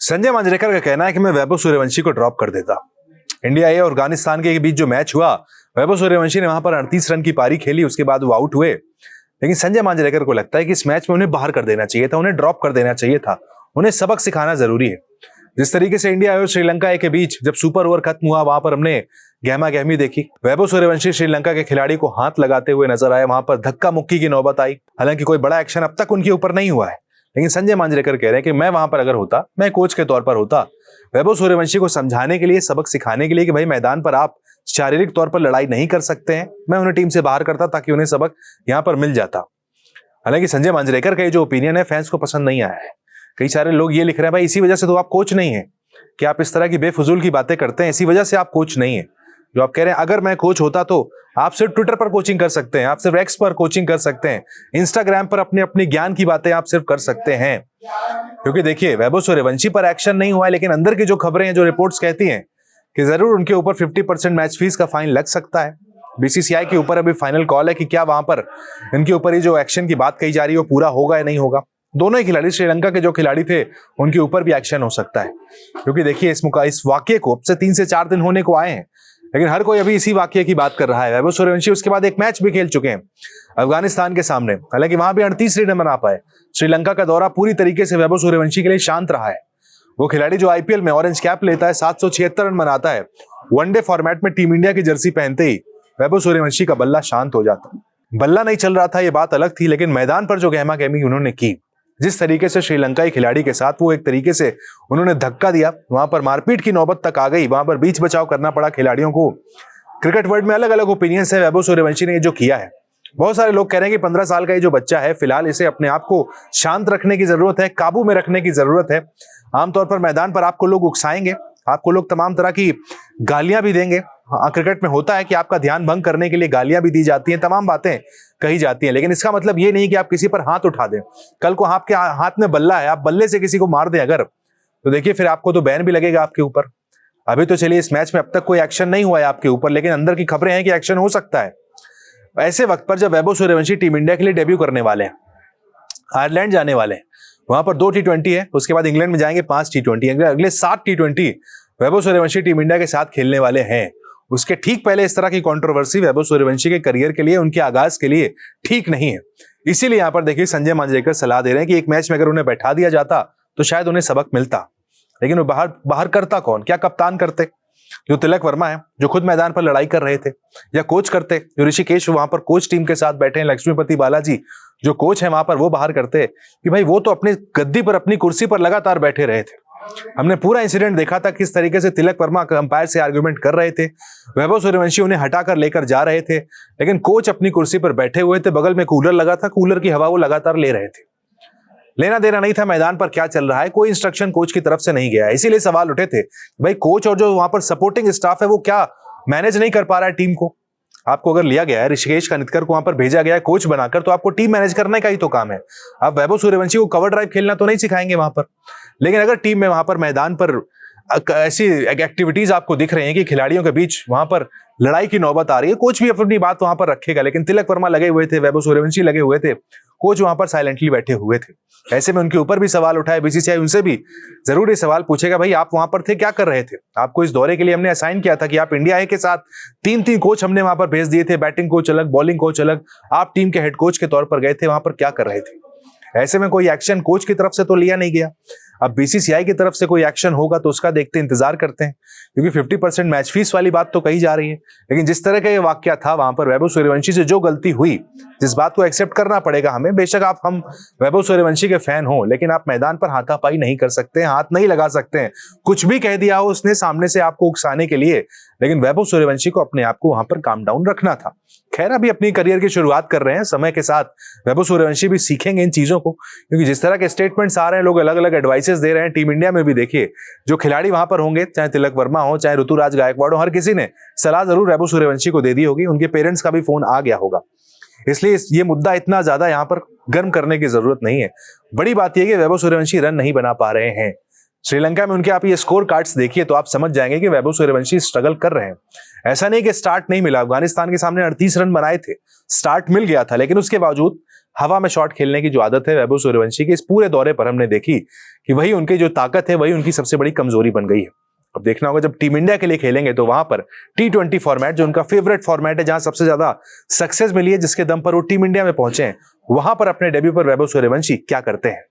संजय मांजरेकर का कहना है कि मैं वैभव सूर्यवंशी को ड्रॉप कर देता। इंडिया ए और अफगानिस्तान के बीच जो मैच हुआ, वैभव सूर्यवंशी ने वहां पर 38 रन की पारी खेली, उसके बाद वो आउट हुए। लेकिन संजय मांजरेकर को लगता है कि इस मैच में उन्हें बाहर कर देना चाहिए था, उन्हें ड्रॉप कर देना चाहिए था, उन्हें सबक सिखाना जरूरी है। जिस तरीके से इंडिया और श्रीलंका ए के बीच जब सुपर ओवर खत्म हुआ, वहां पर हमने गहमा गहमी देखी। वैभव सूर्यवंशी श्रीलंका के खिलाड़ी को हाथ लगाते हुए नजर आए, वहां पर धक्का मुक्की की नौबत आई। हालांकि कोई बड़ा एक्शन अब तक उनके ऊपर नहीं हुआ है, लेकिन संजय मांजरेकर कह रहे हैं कि मैं वहां पर अगर होता, मैं कोच के तौर पर होता, वैभव सूर्यवंशी को समझाने के लिए, सबक सिखाने के लिए कि भाई मैदान पर आप शारीरिक तौर पर लड़ाई नहीं कर सकते हैं, मैं उन्हें टीम से बाहर करता ताकि उन्हें सबक यहां पर मिल जाता। हालांकि संजय मांजरेकर का ये जो ओपिनियन है फैंस को पसंद नहीं आया है। कई सारे लोग ये लिख रहे हैं भाई इसी वजह से तो आप कोच नहीं है, कि आप इस तरह की बेफजूल की बातें करते हैं, इसी वजह से आप कोच नहीं है। जो आप कह रहे हैं अगर मैं कोच होता तो आप सिर्फ ट्विटर पर कोचिंग कर सकते हैं, आप सिर्फ एक्स पर कोचिंग कर सकते हैं, इंस्टाग्राम पर अपने अपनी ज्ञान की बातें आप सिर्फ कर सकते हैं। क्योंकि देखिए वैभव सूर्यवंशी पर एक्शन नहीं हुआ है, लेकिन अंदर की जो खबरें हैं, जो रिपोर्ट्स कहती हैं कि जरूर उनके ऊपर 50% मैच फीस का फाइन लग सकता है। बीसीसीआई के ऊपर अभी फाइनल कॉल है कि क्या वहां पर इनके ऊपर ये जो एक्शन की बात कही जा रही है वो पूरा होगा या नहीं होगा। दोनों ही खिलाड़ी, श्रीलंका के जो खिलाड़ी थे उनके ऊपर भी एक्शन हो सकता है। क्योंकि देखिए इस वाक्य को अब से 3 से 4 दिन होने को आए हैं, लेकिन हर कोई अभी इसी वाक्य की बात कर रहा है। वैभव सूर्यवंशी उसके बाद एक मैच भी खेल चुके हैं अफगानिस्तान के सामने, हालांकि वहां भी 38 रन बना पाए। श्रीलंका का दौरा पूरी तरीके से वैभव सूर्यवंशी के लिए शांत रहा है। वो खिलाड़ी जो आईपीएल में ऑरेंज कैप लेता है, 776 रन बनाता है, वनडे फॉर्मेट में टीम इंडिया की जर्सी पहनते ही वैभव सूर्यवंशी का बल्ला शांत हो जाता। बल्ला नहीं चल रहा था ये बात अलग थी, लेकिन मैदान पर जो गहमा गहमी उन्होंने की, जिस तरीके से श्रीलंकाई खिलाड़ी के साथ वो एक तरीके से उन्होंने धक्का दिया, वहां पर मारपीट की नौबत तक आ गई, वहां पर बीच बचाव करना पड़ा खिलाड़ियों को। क्रिकेट वर्ल्ड में अलग अलग ओपिनियंस है वैभव सूर्यवंशी ने ये जो किया है। बहुत सारे लोग कह रहे हैं कि 15 साल का ये जो बच्चा है, फिलहाल इसे अपने आप को शांत रखने की जरूरत है, काबू में रखने की जरूरत है। आमतौर पर मैदान पर आपको लोग उकसाएंगे, आपको लोग तमाम तरह की गालियां भी देंगे। क्रिकेट में होता है कि आपका ध्यान भंग करने के लिए गालियां भी दी जाती हैं, तमाम बातें कही जाती हैं, लेकिन इसका मतलब ये नहीं कि आप किसी पर हाथ उठा दें। कल को आपके हाथ में बल्ला है, आप बल्ले से किसी को मार दें अगर, तो देखिए फिर आपको तो बैन भी लगेगा आपके ऊपर। अभी तो चलिए इस मैच में अब तक कोई एक्शन नहीं हुआ है आपके ऊपर, लेकिन अंदर की खबरें हैं कि एक्शन हो सकता है। ऐसे वक्त पर जब वैभव सूर्यवंशी टीम इंडिया के लिए डेब्यू करने वाले हैं, आयरलैंड जाने वाले हैं, वहां पर 2 T20 है, उसके बाद इंग्लैंड में जाएंगे 5 T20, अगले 7 T20 Vaibhav Suryavanshi team India के साथ खेलने वाले हैं। उसके ठीक पहले इस तरह की कंट्रोवर्सी वैभव सूर्यवंशी के करियर के लिए, उनके आगाज के लिए ठीक नहीं है। इसीलिए यहां पर देखिए संजय मांजरेकर सलाह दे रहे हैं कि एक मैच में अगर उन्हें बैठा दिया जाता तो शायद उन्हें सबक मिलता, लेकिन वो बाहर करता कौन? क्या कप्तान करते जो तिलक वर्मा है, जो खुद मैदान पर लड़ाई कर रहे थे, या कोच करते जो ऋषिकेश वहां पर कोच टीम के साथ बैठे हैं, लक्ष्मीपति बालाजी जो कोच है वहां पर, वो बाहर करते कि भाई वो तो अपनी गद्दी पर, अपनी कुर्सी पर लगातार बैठे रहे थे। हमने पूरा इंसिडेंट देखा था किस तरीके से तिलक वर्मा अंपायर से आर्गुमेंट कर रहे थे, वैभव सूर्यवंशी उन्हें हटाकर लेकर जा रहे थे, लेकिन कोच अपनी कुर्सी पर बैठे हुए थे, बगल में कूलर लगा था, कूलर की हवा वो लगातार ले रहे थे। लेना देना नहीं था मैदान पर क्या चल रहा है, कोई इंस्ट्रक्शन कोच की तरफ से नहीं गया। इसीलिए सवाल उठे थे भाई कोच और जो वहां पर सपोर्टिंग स्टाफ है वो क्या मैनेज नहीं कर पा रहा है टीम को। आपको अगर लिया गया है ऋषिकेश कानितकर को वहां पर भेजा गया है कोच बनाकर, तो आपको टीम मैनेज करने का ही तो काम है। आप वैभव सूर्यवंशी को कवर ड्राइव खेलना तो नहीं सिखाएंगे वहां पर, लेकिन अगर टीम में वहां पर मैदान पर ऐसी एक्टिविटीज आपको दिख रही हैं कि खिलाड़ियों के बीच वहां पर लड़ाई की नौबत आ रही है, कोच भी अपनी बात वहां पर रखेगा। लेकिन तिलक वर्मा लगे हुए थे, वैभव सूर्यवंशी लगे हुए थे, कोच वहां पर साइलेंटली बैठे हुए थे। ऐसे में उनके ऊपर भी सवाल उठाए, बीसीसीआई उनसे भी जरूर ये सवाल पूछेगा भाई आप वहां पर थे, क्या कर रहे थे? आपको इस दौरे के लिए हमने असाइन किया था कि आप इंडिया ए के साथ 3-3 कोच हमने वहां पर भेज दिए थे, बैटिंग कोच अलग, बॉलिंग कोच अलग, आप टीम के हेड कोच के तौर पर गए थे, वहां पर क्या कर रहे थे? ऐसे में कोई एक्शन कोच की तरफ से तो लिया नहीं गया। अब बीसीसीआई की तरफ से कोई एक्शन होगा तो उसका देखते इंतजार करते हैं, क्योंकि 50% मैच फीस वाली बात तो कही जा रही है। लेकिन जिस तरह का ये वाकया था वहां पर वैभव सूर्यवंशी से जो गलती हुई, जिस बात को एक्सेप्ट करना पड़ेगा हमें, बेशक हम वैभव सूर्यवंशी के फैन हो, लेकिन आप मैदान पर हाथापाई नहीं कर सकते, हाथ नहीं लगा सकते हैं। कुछ भी कह दिया हो उसने सामने से आपको उकसाने के लिए, लेकिन वैभव सूर्यवंशी को अपने आप को वहां पर काम डाउन रखना था। खैर अभी अपनी करियर की शुरुआत कर रहे हैं, समय के साथ वैभव सूर्यवंशी भी सीखेंगे इन चीजों को, क्योंकि जिस तरह के स्टेटमेंट्स आ रहे हैं, लोग अलग अलग एडवाइसेस दे रहे हैं। टीम इंडिया में भी देखिए जो खिलाड़ी वहां पर होंगे, चाहे तिलक वर्मा हो, चाहे ऋतुराज गायकवाड़ हो, हर किसी ने सलाह जरूर वैभव सूर्यवंशी को दे दी होगी, उनके पेरेंट्स का भी फोन आ गया होगा। इसलिए ये मुद्दा इतना ज्यादा यहाँ पर गर्म करने की जरूरत नहीं है। बड़ी बात यह कि वैभव सूर्यवंशी रन नहीं बना पा रहे हैं, श्रीलंका में उनके आप ये स्कोर कार्ड्स देखिए तो आप समझ जाएंगे कि वैभव सूर्यवंशी स्ट्रगल कर रहे हैं। ऐसा नहीं कि स्टार्ट नहीं मिला, अफगानिस्तान के सामने 38 रन बनाए थे, स्टार्ट मिल गया था, लेकिन उसके बावजूद हवा में शॉट खेलने की जो आदत है वैभव सूर्यवंशी की, इस पूरे दौरे पर हमने देखी कि वही उनकी जो ताकत है, वही उनकी सबसे बड़ी कमजोरी बन गई है। अब देखना होगा जब टीम इंडिया के लिए खेलेंगे तो वहां पर T20 फॉर्मेट, जो उनका फेवरेट फॉर्मेट है, जहां सबसे ज्यादा सक्सेस मिली है, जिसके दम पर वो टीम इंडिया में पहुंचे हैं, वहां पर अपने डेब्यू पर वैभव सूर्यवंशी क्या करते हैं।